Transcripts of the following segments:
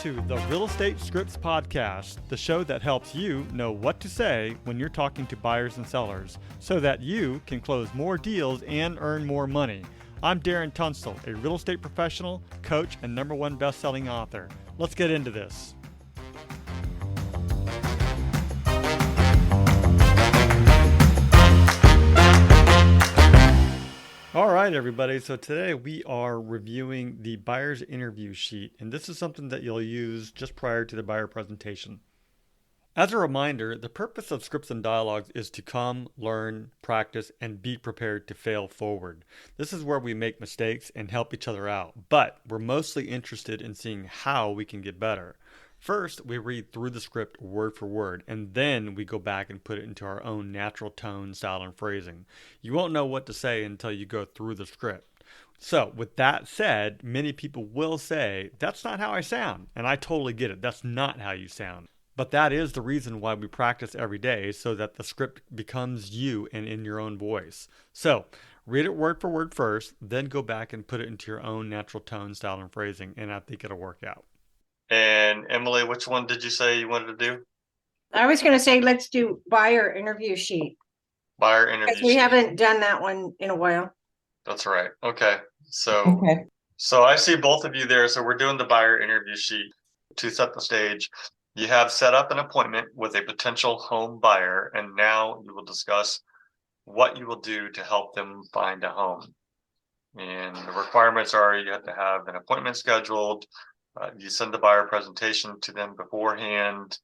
to the Real Estate Scripts Podcast, the show that helps you know what to say when you're talking to buyers and sellers so that you can close more deals and earn more money. I'm Darren Tunstall, a real estate professional, coach, and #1 best-selling author. Let's get into this. All right, everybody. So today we are reviewing the buyer's interview sheet, and this is something that you'll use just prior to the buyer presentation. As a reminder, the purpose of Scripts and Dialogues is to come, learn, practice, and be prepared to fail forward. This is where we make mistakes and help each other out, but we're mostly interested in seeing how we can get better. First, we read through the script word for word, and then we go back and put it into our own natural tone, style, and phrasing. You won't know what to say until you go through the script. So, with that said, many people will say, that's not how I sound. And I totally get it. That's not how you sound. But that is the reason why we practice every day, so that the script becomes you and in your own voice. So, read it word for word first, then go back and put it into your own natural tone, style, and phrasing, and I think it'll work out. And Emily, which one did you say you wanted to do? I was going to say, let's do buyer interview sheet. Buyer interview because we haven't done that one in a while. That's right. Okay. So I see both of you there. So we're doing the buyer interview sheet to set the stage. You have set up an appointment with a potential home buyer, and now you will discuss what you will do to help them find a home. And the requirements are you have to have an appointment scheduled. You send the buyer presentation to them beforehand.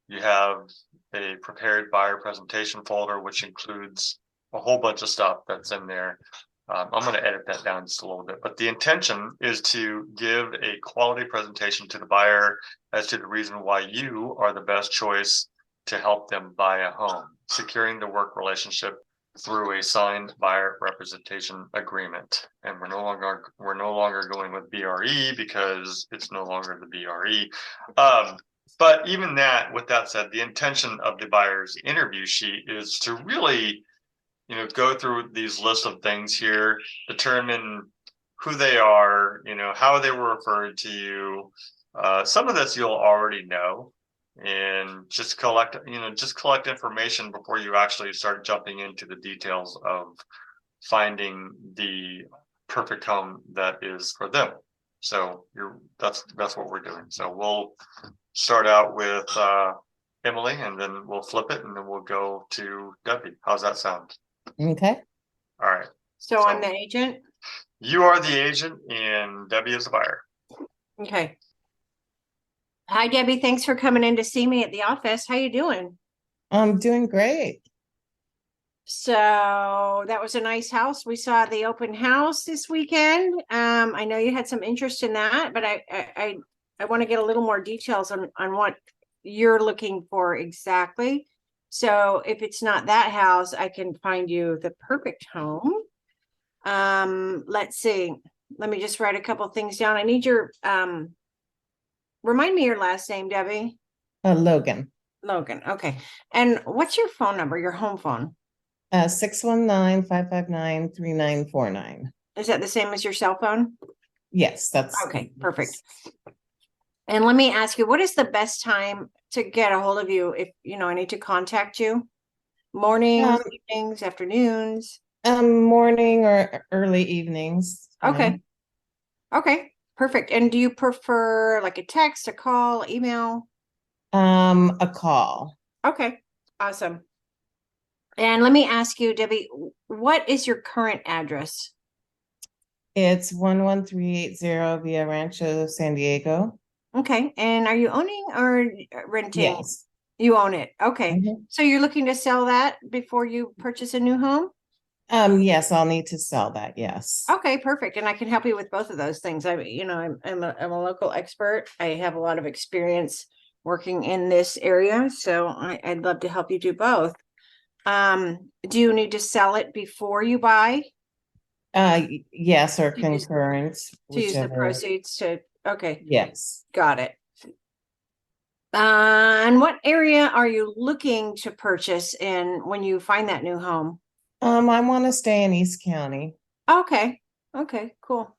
You have a prepared buyer presentation folder, which includes a whole bunch of stuff that's in there. I'm going to edit that down just a little bit, but the intention is to give a quality presentation to the buyer as to the reason why you are the best choice to help them buy a home, securing the work relationship through a signed buyer representation agreement. And we're no longer going with BRE because it's no longer the BRE. But even that, with that said, the intention of the buyer's interview sheet is to really, go through these lists of things here, determine who they are, how they were referred to you. Some of this you'll already know, and just collect information before you actually start jumping into the details of finding the perfect home that is for them. So that's what we're doing. So we'll start out with Emily, and then we'll flip it, and then we'll go to Debbie. How's that sound? Okay. All right. So I'm the agent? You are the agent, and Debbie is the buyer. Okay. Hi, Debbie. Thanks for coming in to see me at the office. How you doing? I'm doing great. So that was a nice house. We saw the open house this weekend. I know you had some interest in that, but I want to get a little more details on what you're looking for exactly. So if it's not that house, I can find you the perfect home. Let's see. Let me just write a couple things down. I need your remind me your last name, Debbie. Logan. Logan. Okay. And what's your phone number, your home phone? 619-559-3949. Is that the same as your cell phone? Yes, that's okay. Perfect. And let me ask you, what is the best time to get a hold of you if I need to contact you? Mornings, evenings, afternoons? Morning or early evenings. Okay. Okay. Perfect. And do you prefer like a text, a call, email? A call. Okay. Awesome. And let me ask you, Debbie, what is your current address? It's 11380 Via Rancho, San Diego. Okay. And are you owning or renting? Yes. You own it. Okay. Mm-hmm. So you're looking to sell that before you purchase a new home? Yes, I'll need to sell that. Yes. Okay, perfect. And I can help you with both of those things. I'm a local expert. I have a lot of experience working in this area, so I'd love to help you do both. Do you need to sell it before you buy? Yes, or concurrence. To use the proceeds to, okay. Yes. Got it. And what area are you looking to purchase in when you find that new home? I want to stay in East County. Okay. Okay, cool.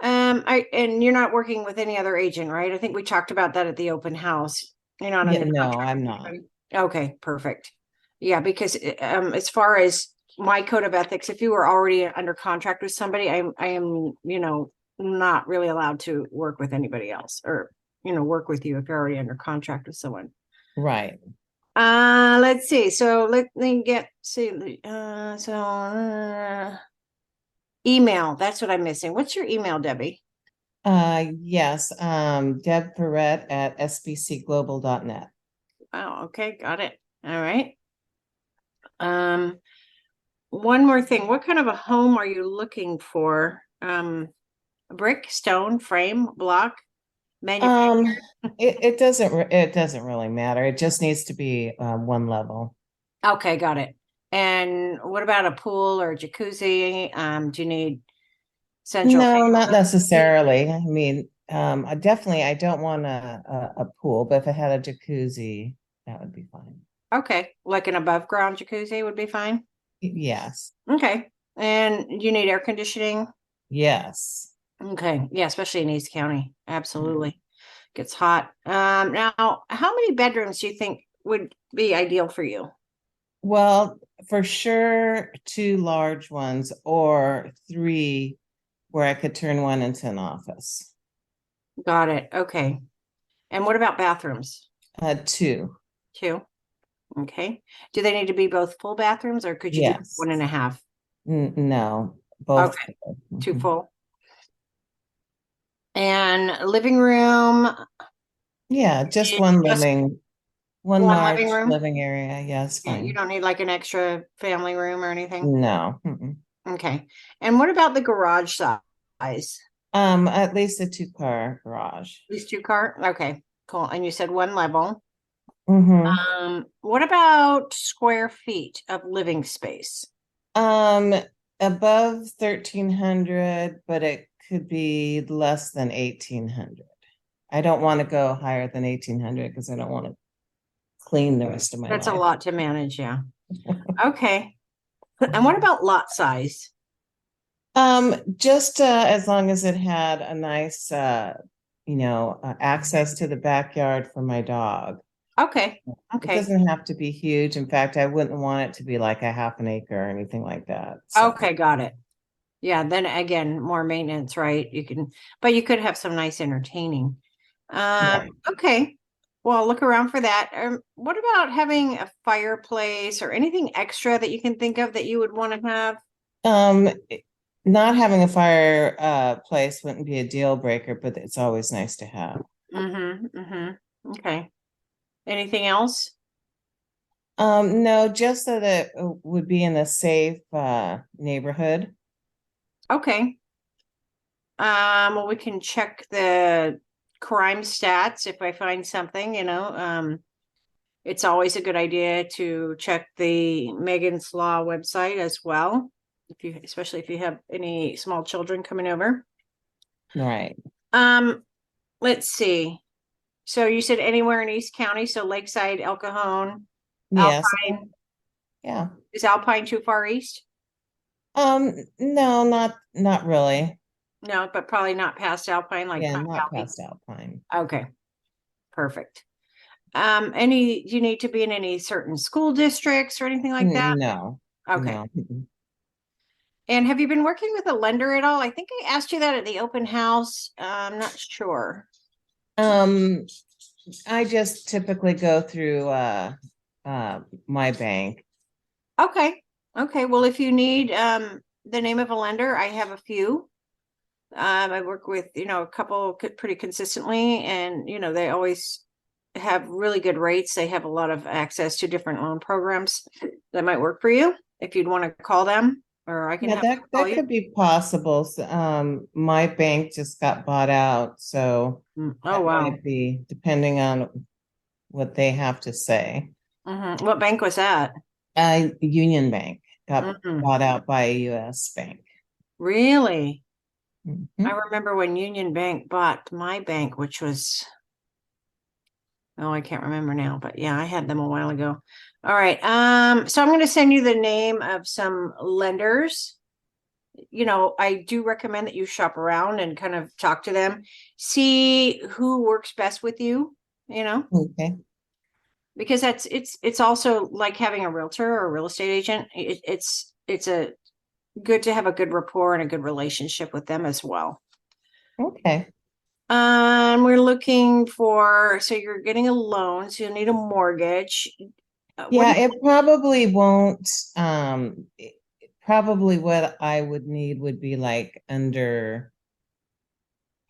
And you're not working with any other agent, right? I think we talked about that at the open house. You're not Yeah, under no, contract I'm with not. anybody? Okay, perfect. Yeah, because as far as my code of ethics, if you were already under contract with somebody, I am, not really allowed to work with anybody else or, work with you if you're already under contract with someone. Right. Let's see. So let me email. That's what I'm missing. What's your email, Debbie? Yes, Deb Perret at sbcglobal.net. Oh, okay, got it. All right. One more thing. What kind of a home are you looking for? Brick, stone, frame, block, manufactured? It doesn't really matter. It just needs to be one level. Okay, got it. And what about a pool or a jacuzzi? Do you need central? No, not necessarily. I mean, I don't want a pool, but if it had a jacuzzi, that would be fine. Okay, like an above ground jacuzzi would be fine. Yes. Okay. And you need air conditioning? Yes. Okay. Yeah, especially in East County. Absolutely. Gets hot. Now, how many bedrooms do you think would be ideal for you? Well, for sure, two large ones or three where I could turn one into an office. Got it. Okay. And what about bathrooms? Two. Two. Okay. Do they need to be both full bathrooms or could you do Yes. 1.5? No, both. Okay. Two full. And living room. Yeah, just one large living room. living area. Yes, Yeah, you fine. don't need like an extra family room or anything. No. Okay. And what about the garage size? At least a two-car garage. These two car? Okay, cool. And you said one level. Mm-hmm. What about square feet of living space? Um, Above 1,300, but it could be less than 1,800. I don't want to go higher than 1,800 because I don't want to clean the rest of my That's a life. lot to manage, yeah. Okay. And what about lot size? Just as long as it had a nice access to the backyard for my dog. Okay. It Okay. doesn't have to be huge. In fact, I wouldn't want it to be like a half an acre or anything like that. So. Okay, got it. Yeah, then again, more maintenance, right? But you could have some nice entertaining. Right. Okay. Well, look around for that. What about having a fireplace or anything extra that you can think of that you would want to have? Not having a fire place wouldn't be a deal breaker, but it's always nice to have. Okay. Anything else? No, just that it would be in a safe neighborhood. Okay. Well, we can check the crime stats if I find something, it's always a good idea to check the Megan's Law website as well, especially if you have any small children coming over. Right. Let's see. So you said anywhere in East County, so Lakeside, El Cajon, Yes. Alpine. Yeah. Is Alpine too far east? No, not really. No, but probably not past Alpine, like Yeah, Pine not Valley. past Alpine. Okay, perfect. Do you need to be in any certain school districts or anything like that? No. Okay. No. And have you been working with a lender at all? I think I asked you that at the open house. I'm not sure. I just typically go through my bank. Okay. Okay. Well, if you need the name of a lender, I have a few. I work with, a couple pretty consistently, and they always have really good rates. They have a lot of access to different loan programs that might work for you if you'd want to call them, or I can have them call that you. could be possible. My bank just got bought out, so Oh, that wow. might be depending on what they have to say. What bank was that? Union Bank got bought out by a U.S. bank. Really? Mhm. I remember when Union Bank bought my bank, which was, oh, I can't remember now, but yeah, I had them a while ago. All right. So I'm going to send you the name of some lenders I do recommend that you shop around and kind of talk to them, see who works best with you, Okay. because it's also like having a realtor or a real estate agent. It's a good to have a good rapport and a good relationship with them as well. Okay. We're looking for, so you're getting a loan, so you'll need a mortgage. Yeah, it probably won't, probably what I would need would be like under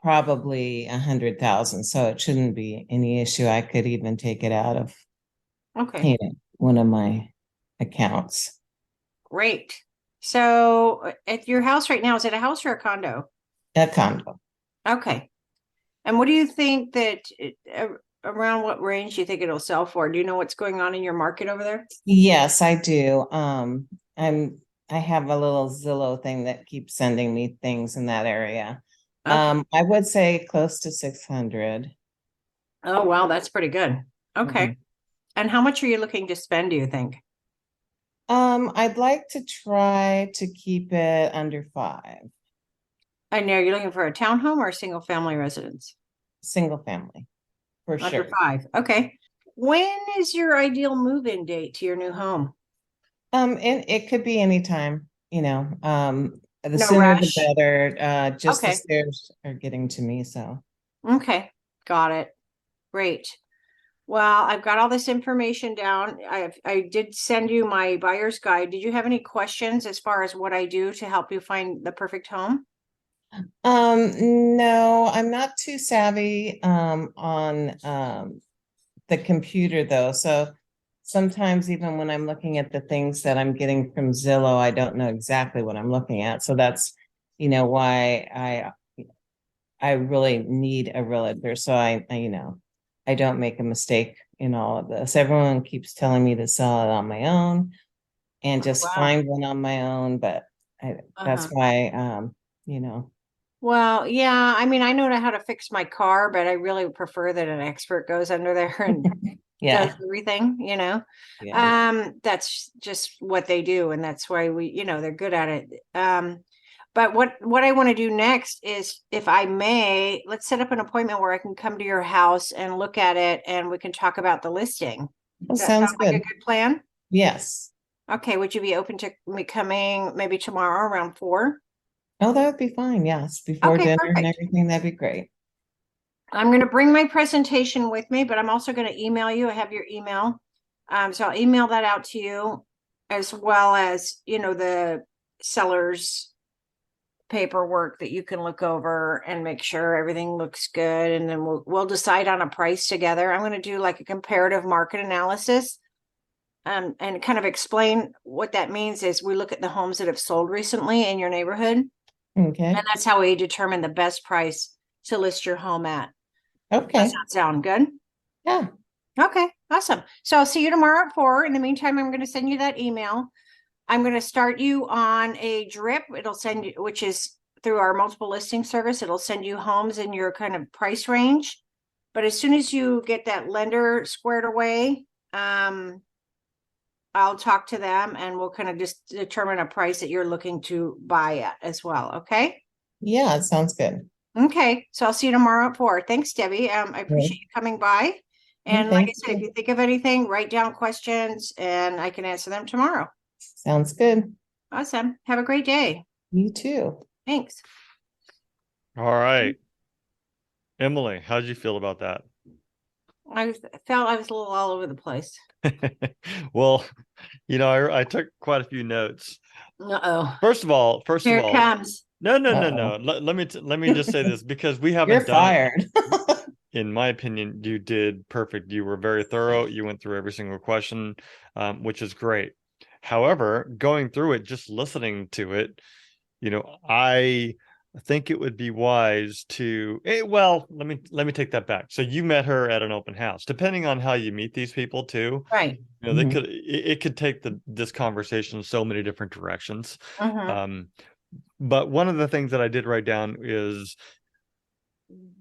probably 100,000. So it shouldn't be any issue. I could even take it out of Okay, one of my accounts. great. So at your house right now, is it a house or a condo? A condo. Okay. And what do you think that around what range do you think it'll sell for? Do you know what's going on in your market over there? Yes, I do. I have a little Zillow thing that keeps sending me things in that area. Okay. I would say close to 600. Oh, wow, that's pretty good. Okay. Mhm. And how much are you looking to spend, do you think? I'd like to try to keep it under 5, I know you're looking for a townhome or a single family residence? single family, for Under sure. 5. Okay. When is your ideal move-in date to your new home? And it could be anytime, the No sooner the rush. better. Just the Okay. stairs are getting to me, so. Okay. Got it. Great. Well, I've got all this information down. I did send you my buyer's guide. Did you have any questions as far as what I do to help you find the perfect home? No, I'm not too savvy on the computer though. So sometimes even when I'm looking at the things that I'm getting from Zillow, I don't know exactly what I'm looking at. So that's, why I really need a realtor. So I don't make a mistake in all of this. Everyone keeps telling me to sell it on my own and just Wow. find one on my own, but that's Uh-huh. why Well, yeah, I mean, I know how to fix my car, but I really prefer that an expert goes under there and does yeah, everything. yeah. That's just what they do, and that's why they're good at it. But what I want to do next is, if I may, let's set up an appointment where I can come to your house and look at it, and we can talk about the listing. Well, Does that sound sounds like a good. good plan? Yes. Okay, would you be open to me coming maybe tomorrow around 4? Oh, that would be fine. Yes. Before Okay, dinner and perfect. everything, that'd be great. I'm going to bring my presentation with me, but I'm also going to email you. I have your email. So I'll email that out to you, as well as, the seller's paperwork that you can look over and make sure everything looks good. And then we'll decide on a price together. I'm going to do like a comparative market analysis. And kind of explain what that means is we look at the homes that have sold recently in your neighborhood, and Okay. that's how we determine the best price to list your home at. Does Okay. that sound good? Yeah. Okay, awesome. So I'll see you tomorrow at 4. In the meantime, I'm going to send you that email. I'm going to start you on a drip. It'll send you, which is through our multiple listing service. It'll send you homes in your kind of price range. But as soon as you get that lender squared away, I'll talk to them and we'll kind of just determine a price that you're looking to buy at as well. Okay. Yeah, it sounds good. Okay. So I'll see you tomorrow at 4. Thanks, Debbie. I appreciate you coming by. And like Thank I said, if you. you think of anything, write down questions and I can answer them tomorrow. Sounds good. Awesome. Have a great day. You too. Thanks. All right. Emily, how did you feel about that? I felt I was a little all over the place. Well, I took quite a few notes. Uh-oh. First of all, Here it comes. no. Uh-oh. Let me just say this, because we You're haven't done it. fired. In my opinion, you did perfect. You were very thorough. You went through every single question, which is great. However, going through it, just listening to it, I think it would be wise to, well, let me take that back. So you met her at an open house. Depending on how you meet these people too, Right. they it could take this conversation so many different directions. Mm-hmm. But one of the things that I did write down is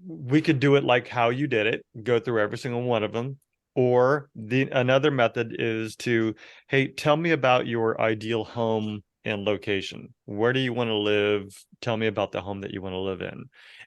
we could do it like how you did it, go through every single one of them. Or another method is to, hey, tell me about your ideal home and location. Where do you want to live? Tell me about the home that you want to live in.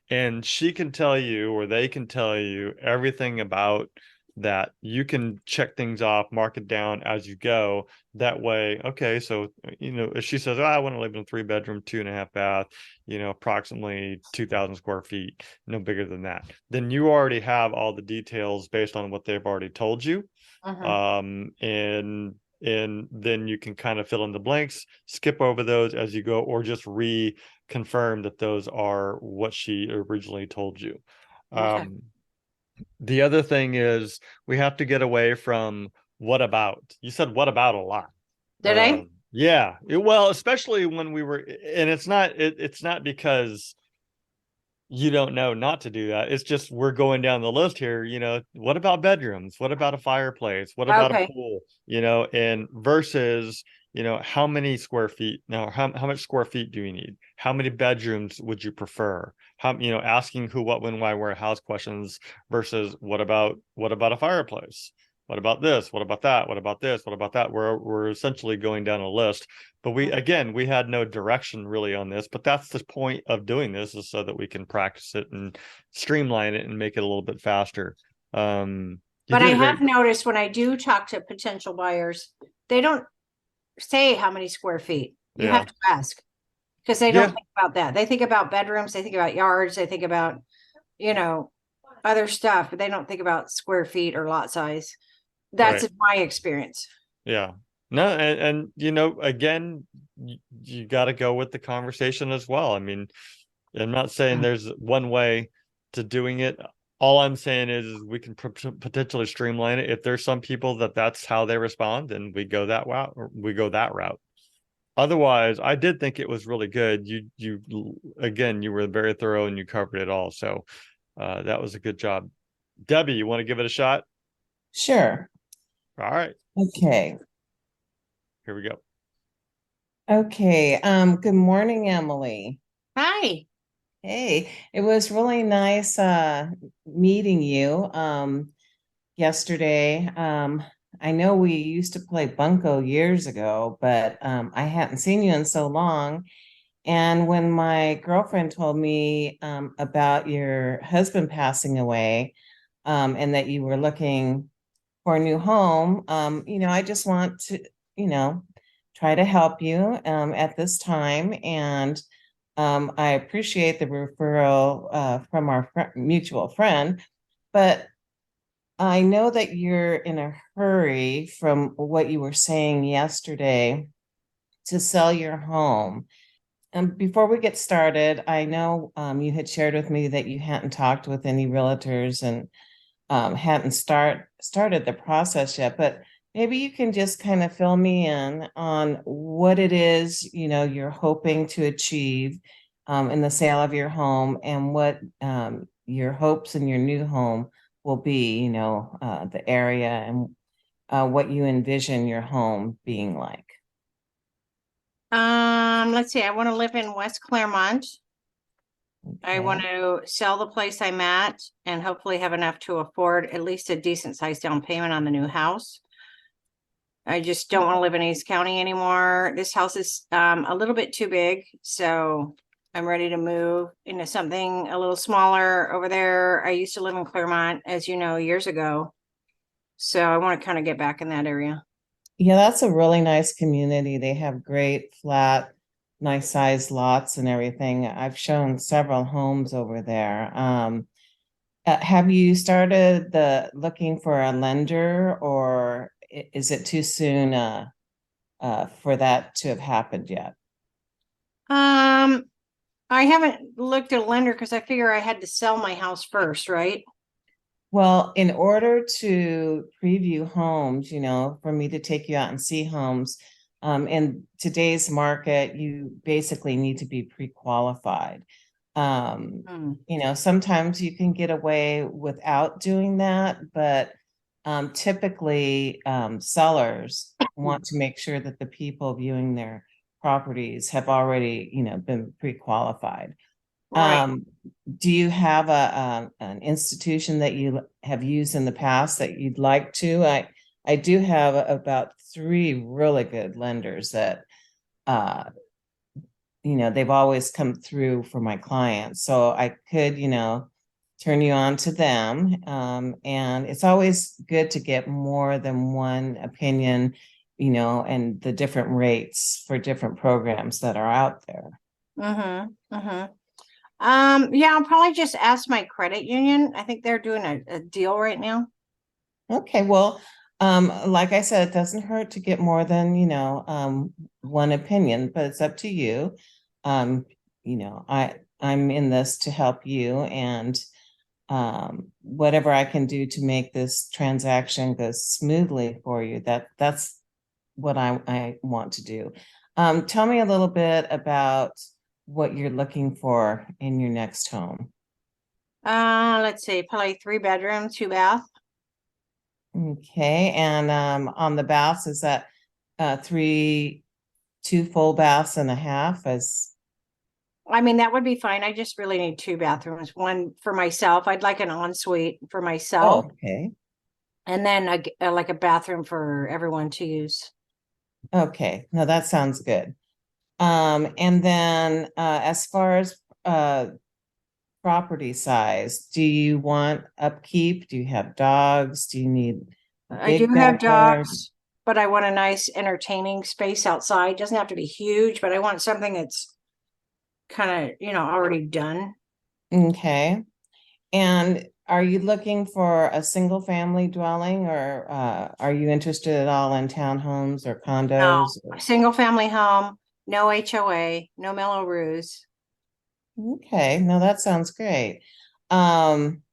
And she can tell you, or they can tell you everything about that. You can check things off, mark it down as you go. That way, okay, so, if she says, I want to live in a 3-bedroom, 2.5 bath, approximately 2,000 square feet, no bigger than that, then you already have all the details based on what they've already told you. And then you can kind of fill in the blanks, skip over those as you go, or just reconfirm that those are what she originally told you. Okay. The other thing is we have to get away from what about. You said what about a lot. Did I? Yeah. Well, especially when we were, and it's not because you don't know not to do that. It's just we're going down the list here. What about bedrooms? What about a fireplace? What about a Okay. pool? And versus, how many square feet? Now, how much square feet do you need? How many bedrooms would you prefer? Asking who, what, when, why, where, house questions versus what about a fireplace? What about this? What about that? What about this? What about that? We're essentially going down a list. But we had no direction really on this, but that's the point of doing this, is so that we can practice it and streamline it and make it a little bit faster. But I have noticed when I do talk to potential buyers, they don't say how many square feet. You have to ask, because they don't think about that. They think about bedrooms, they think about yards, they think about, other stuff, but they don't think about square feet or lot size. That's my experience. Yeah. No, and again, you got to go with the conversation as well. I mean, I'm not saying there's one way to doing it. All I'm saying is we can potentially streamline it. If there's some people that's how they respond, then we go that route, or we go that route. Otherwise, I did think it was really good. Again, you were very thorough and you covered it all. So that was a good job. Debbie, you want to give it a shot? Sure. All right. Okay. Here we go. Okay. Good morning, Emily. Hi. Hey, it was really nice meeting you yesterday. I know we used to play bunco years ago, but I hadn't seen you in so long. And when my girlfriend told me about your husband passing away, and that you were looking for a new home, I just want to, try to help you at this time. And I appreciate the referral from our mutual friend, but I know that you're in a hurry from what you were saying yesterday to sell your home. And before we get started, I know you had shared with me that you hadn't talked with any realtors and hadn't started the process yet, but maybe you can just kind of fill me in on what it is, you're hoping to achieve in the sale of your home, and what your hopes in your new home will be, the area, and what you envision your home being like. Let's see. I want to live in West Claremont. I want to sell the place I'm at and hopefully have enough to afford at least a decent sized down payment on the new house. I just don't want to live in East County anymore. This house is a little bit too big, so I'm ready to move into something a little smaller over there. I used to live in Claremont, as you know, years ago. So I want to kind of get back in that area. Yeah, that's a really nice community. They have great flat, nice sized lots and everything. I've shown several homes over there. Have you started looking for a lender, or is it too soon for that to have happened yet? I haven't looked at a lender because I figure I had to sell my house first, right? Well, in order to preview homes, for me to take you out and see homes, in today's market, you basically need to be pre-qualified. Sometimes you can get away without doing that, but typically sellers want to make sure that the people viewing their properties have already, been pre-qualified. Right. Do you have an institution that you have used in the past that you'd like to? I do have about 3 really good lenders that they've always come through for my clients. So I could, turn you on to them. And it's always good to get more than one opinion, and the different rates for different programs that are out there. Mm-hmm. Mm-hmm. Yeah, I'll probably just ask my credit union. I think they're doing a deal right now. Okay, well, like I said, it doesn't hurt to get more than, one opinion, but it's up to you. I'm in this to help you, and whatever I can do to make this transaction go smoothly for you, that's what I want to do. Tell me a little bit about what you're looking for in your next home. Let's see, probably 3 bedroom, 2 bath. Okay, and on the baths, is that two full baths and a half? As I mean, that would be fine. I just really need 2 bathrooms, one for myself. I'd like an ensuite for myself, okay, and then like a bathroom for everyone to use. okay, no, that sounds good. And then as far as property size, do you want upkeep? Do you have dogs? Do you need a I do big have backyard? dogs, but I want a nice entertaining space outside. Doesn't have to be huge, but I want something that's kind of, already done. Okay. And are you looking for a single family dwelling, or are you interested at all in townhomes or No, condos? a single family home, no HOA, no Mello-Roos. Okay, no, that sounds great. Um,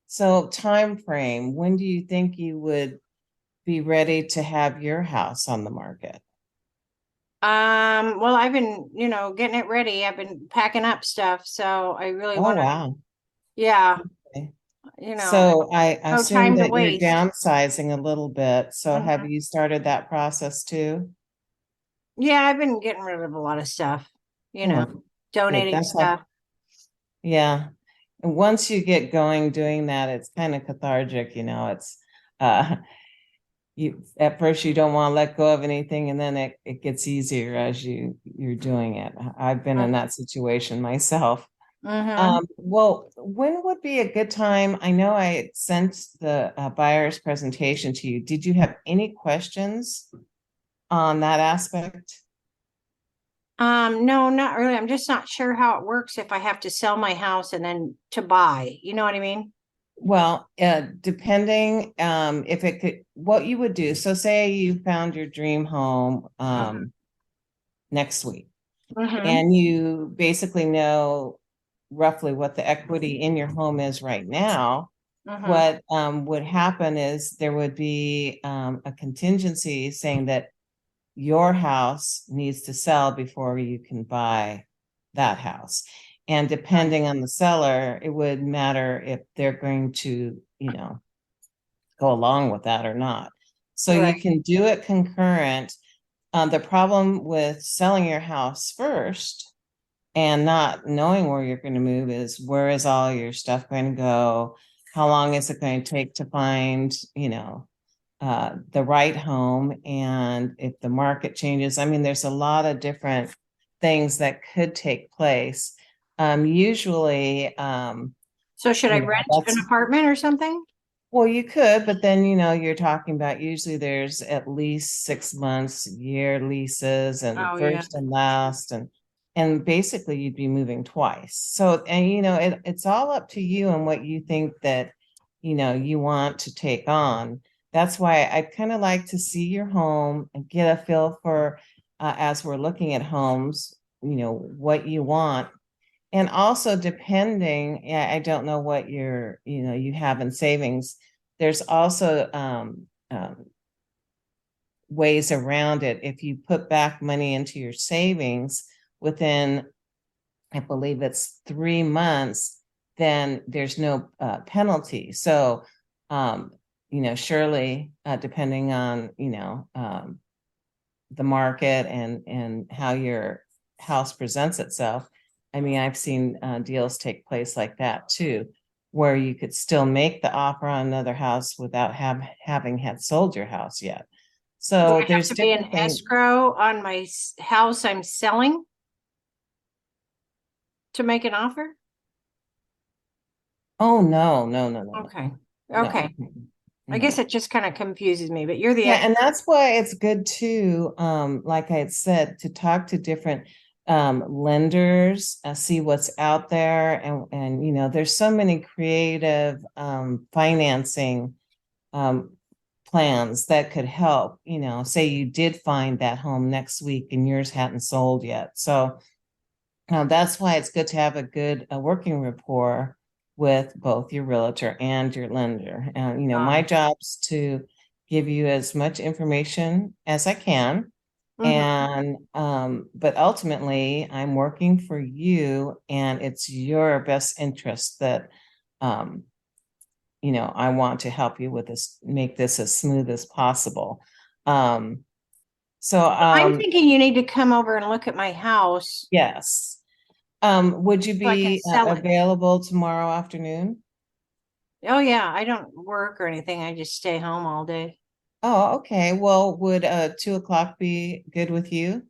so time frame, when do you think you would be ready to have your house on the market? Well, I've been, getting it ready. I've been packing up stuff, so I really Oh, want to, wow. yeah, Okay. there's So I no assume time to that you're waste. downsizing a little bit. So have Mhm. you started that process too? Yeah, I've been getting rid of a lot of stuff, Oh, good. donating stuff. Yeah. And once you get going doing that, it's kind of cathartic, it's uh you at first you don't want to let go of anything, and then it gets easier as you're doing it. I've been in that situation myself. Mm-hmm. Well, when would be a good time? I know I sent the buyer's presentation to you. Did you have any questions on that aspect? No, not really. I'm just not sure how it works if I have to sell my house and then to buy. You know what I mean? Well, depending if it could, what you would do. So say you found your dream home next week, Mm-hmm. and you basically know roughly what the equity in your home is right now. Mm-hmm. What would happen is there would be a contingency saying that your house needs to sell before you can buy that house. And depending on the seller, it would matter if they're going to, go along with that or not. So you Right. can do it concurrent. The problem with selling your house first and not knowing where you're going to move is, where is all your stuff going to go? How long is it going to take to find, the right home? And if the market changes, I mean, there's a lot of different things that could take place. Usually, So should I rent an that's, apartment or something? well, you could, but then, you're talking about usually there's at least 6 months, year leases and Oh yeah. first and last, and basically you'd be moving twice. So, and it's all up to you and what you think that, you want to take on. That's why I kind of like to see your home and get a feel for, as we're looking at homes, what you want. And also depending, yeah, I don't know what you have in savings. There's also ways around it. If you put back money into your savings within, I believe it's 3 months, then there's no penalty. So, surely, depending on, the market and how your house presents itself. I mean, I've seen deals take place like that too, where you could still make the offer on another house without having had sold your house yet. So I there's have to be an different things. escrow on my house I'm selling to make an offer? Oh, no. Okay, No. okay. I No. guess it just kind of confuses me, but you're the Yeah, and that's why it's good too, like I had said, to talk to different lenders, see what's out there, and you know, there's so many creative financing plans that could help. You know, say you did find that home next week and yours hadn't sold yet. So that's why it's good to have a good working rapport with both your realtor and your lender. And, you know, my job's to give you as much information as I can. And, but ultimately, I'm working for you, and it's your best interest that, you know, I want to help you with this, make this as smooth as possible. Um, I'm thinking you need to come over and look at my house yes. Would you so I can be sell it. available tomorrow afternoon? Oh yeah, I don't work or anything. I just stay home all day. Oh, okay. Well, would 2 o'clock be good with you?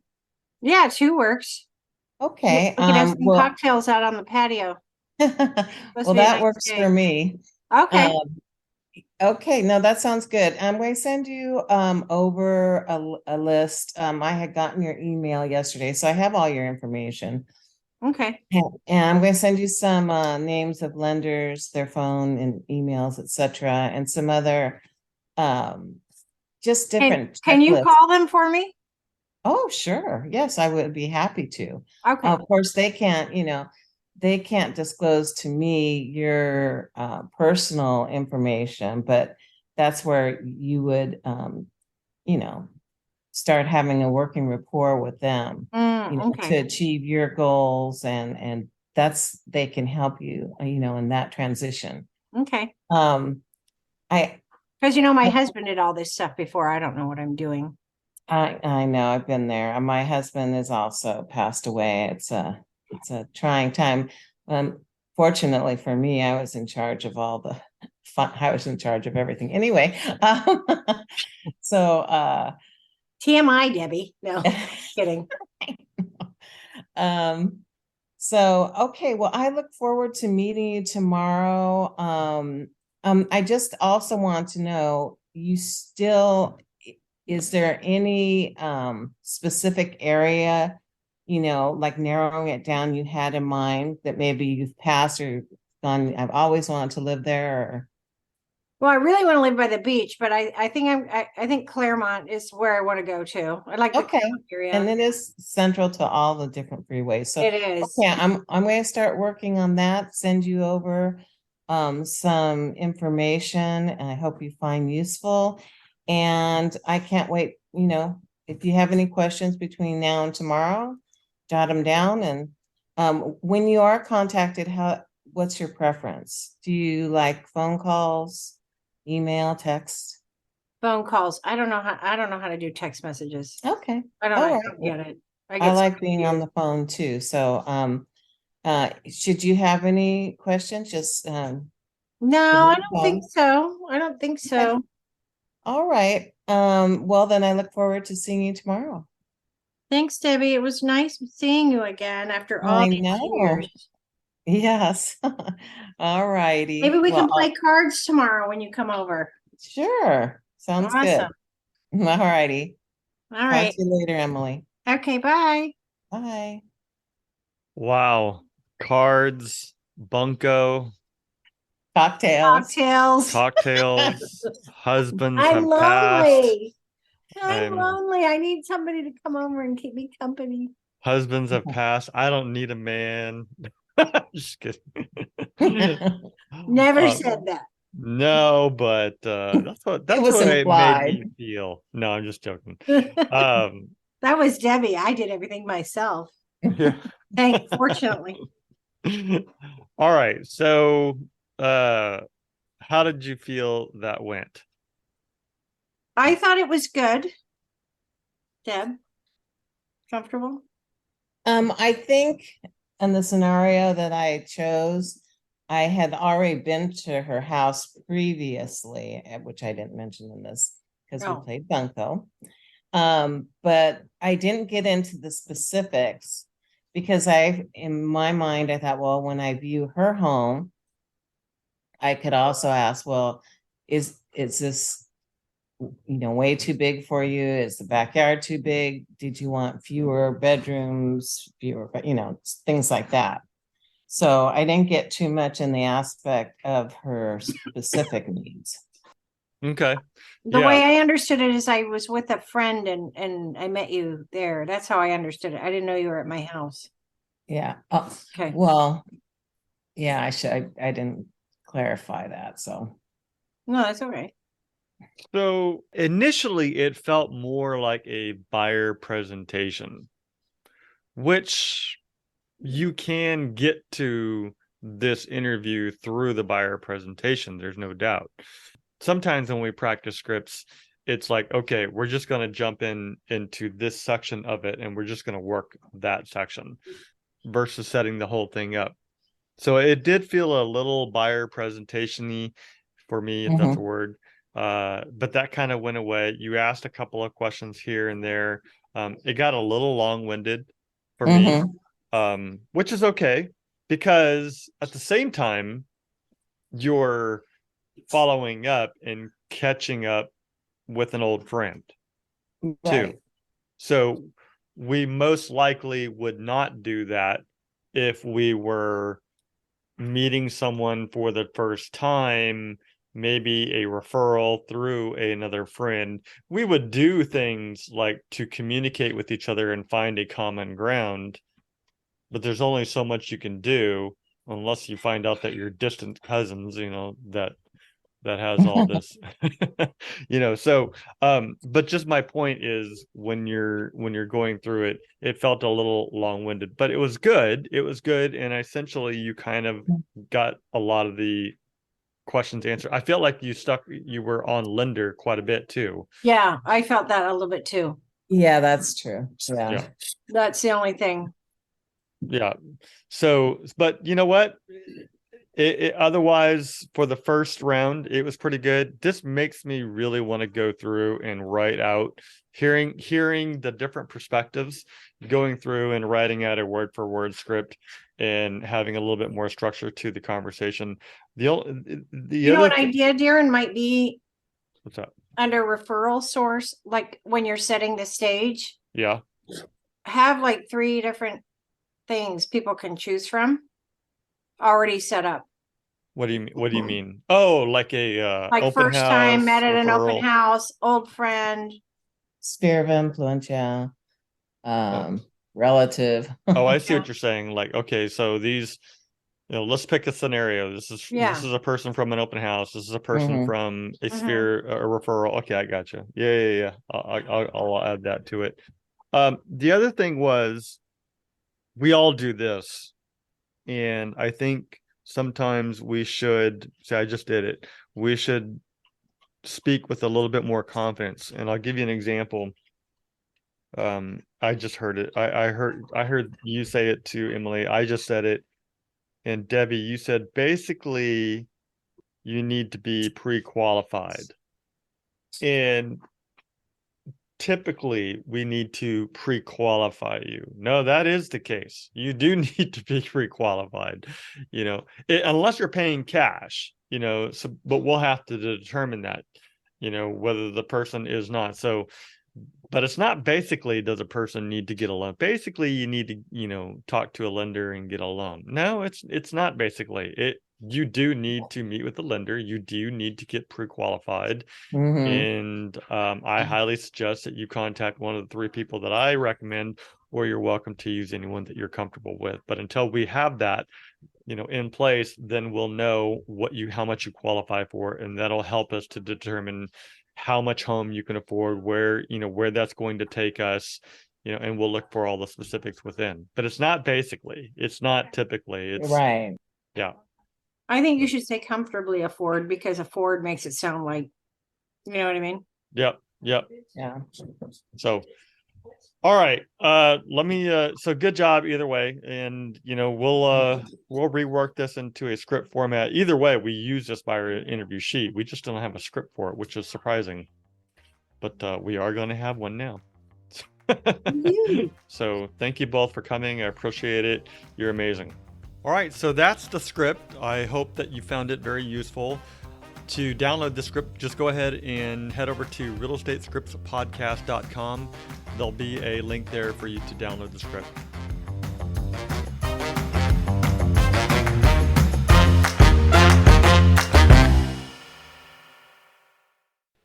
Yeah, two works. Okay. We could have some cocktails out on the patio. Supposed Well, to be a that nice works for day. me. Okay. Okay, no, that sounds good. I'm going to send you over a list. I had gotten your email yesterday, so I have all your information. Okay. And I'm going to send you some names of lenders, their phone and emails, etc., and some other just different Can you checklists. call them for me? Oh, sure. Yes, I would be happy to. Okay. Of course, they can't, you know, they can't disclose to me your personal information, but that's where you would, you know, start having a working rapport with them, you know, to Okay. achieve your goals, and that's they can help you, you know, in that transition. Okay. Um, I Because my husband did all this stuff before. I don't know what I'm doing. I know, I've been there. My husband has also passed away. It's a trying time. Fortunately for me, I was in charge of all the fun. I was in charge of everything. Anyway, so TMI, Debbie. No, kidding. um, so okay. Well, I look forward to meeting you tomorrow. I just also want to know, you still, is there any specific area, you know, like narrowing it down, you had in mind that maybe you've passed or gone, I've always wanted to live there, or Well, I really want to live by the beach, but I think I think Claremont is where I want to go to. I like the okay. Claremont And area. it is central to all the different freeways. So It is. okay, I'm going to start working on that, send you over some information, and I hope you find useful. And I can't wait, you know, if you have any questions between now and tomorrow, jot them down. And when you are contacted, what's your preference? Do you like phone calls, email, text? Phone calls. I don't know how to do text messages. Okay. I All right. don't get it. I I get so like being on the phone too. So should you have any questions, just No, give me I a don't think call. so. I don't think Okay. so. All right. Well then I look forward to seing you tomorrow. Thanks, Debbie. It was nice seeing you again after all I these know. years. Yes. All Maybe righty. we Well, can play cards tomorrow when you come over. sure. Sounds good. Awesome. All righty. All Talk to right. you later, Emily. Okay, bye. Bye. Wow. Cards, bunco, Cocktails. Cocktails. cocktails, husbands I'm have passed. lonely. I'm I'm lonely. I need somebody to come over and keep me company. husbands have passed. I don't need a man. Just kidding. Never Uh, said that. no, but It that's was what it made implied. me feel. No, I'm just joking. That Um, was Debbie. I did everything myself. yeah. Fortunately. All right. So, how did you feel that went? I thought it was good. Deb, comfortable? I think in the scenario that I chose, I had already been to her house previously, which I didn't mention in this. because Oh. we played Bunko. But I didn't get into the specifics because in my mind, I thought, well, when I view her home, I could also ask, well, is this, way too big for you? Is the backyard too big? Did you want fewer bedrooms, things like that. So I didn't get too much in the aspect of her specific needs. Okay. The Yeah. way I understood it is I was with a friend and I met you there. That's how I understood it. I didn't know you were at my house. Yeah. Oh, Okay. well, yeah, I didn't clarify that. So No, that's all right. So initially, it felt more like a buyer presentation, which you can get to this interview through the buyer presentation. There's no doubt. Sometimes when we practice scripts, it's like, okay, we're just going to jump into this section of it, and we're just going to work that section versus setting the whole thing up. So it did feel a little buyer presentation-y for me, if that's a word. But that kind of went away. You asked a couple of questions here and there. It got a little long-winded for me, which is okay, because at the same time, you're following up and catching up with an old friend too. right. So we most likely would not do that if we were meeting someone for the first time, maybe a referral through another friend. We would do things like to communicate with each other and find a common ground, but there's only so much you can do unless you find out that you're distant cousins, that has all this. So but just my point is, when you're going through it, it felt a little long-winded, but it was good. And essentially you kind of got a lot of the questions answered. I feel like you were on Lender quite a bit too. Yeah, I felt that a little bit too. Yeah, that's true. Yeah. That's the only thing. Yeah. So, but you know what? Otherwise, for the first round, it was pretty good. This makes me really want to go through and write out, hearing the different perspectives, going through and writing out a word for word script, and having a little bit more structure to the conversation. The other An idea, Darren, might be what's up? Under referral source, like when you're setting the stage, Yeah. have like 3 different things people can choose from already set up. What do you mean? Oh, like a Like open first house, time met at an referral. open house, old friend. Sphere of influence, yeah. Relative. Oh, I see what you're saying. Like, okay, so these, let's pick a scenario. This is a person from an open house. This is a person from a sphere, a referral. Okay, I gotcha. Yeah. I'll add that to it. The other thing was, we all do this, and I think sometimes we should say, I just did it. We should speak with a little bit more confidence, and I'll give you an example. I just heard it. I heard you say it to Emily. I just said it. And Debbie, you said basically you need to be pre-qualified. And typically we need to pre-qualify you. No, that is the case. You do need to be pre-qualified, unless you're paying cash, but we'll have to determine that, whether the person is not. So, but it's not basically, does a person need to get a loan? Basically, you need to, talk to a lender and get a loan. No, it's not basically. You do need to meet with the lender. You do need to get pre-qualified. And I highly suggest that you contact one of the 3 people that I recommend, or you're welcome to use anyone that you're comfortable with. But until we have that, in place, then we'll know how much you qualify for, and that'll help us to determine how much home you can afford, where that's going to take us, and we'll look for all the specifics within. But it's not basically, it's not typically, it's right. Yeah. I think you should say comfortably afford, because afford makes it sound like, you know what I mean? Yep. Yeah. So, all right. Let me. So good job either way, and we'll rework this into a script format. Either way, we use this buyer interview sheet. We just don't have a script for it, which is surprising. but we are going to have one now. So thank you both for coming. I appreciate it. You're amazing. All right, so that's the script. I hope that you found it very useful. To download the script, just go ahead and head over to realestatescriptspodcast.com. There'll be a link there for you to download the script.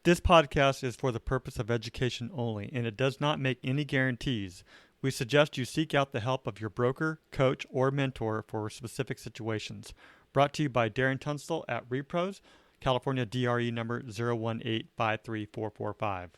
This podcast is for the purpose of education only, and it does not make any guarantees. We suggest you seek out the help of your broker, coach, or mentor for specific situations. Brought to you by Darren Tunstall at Repros, California DRE number 018534445.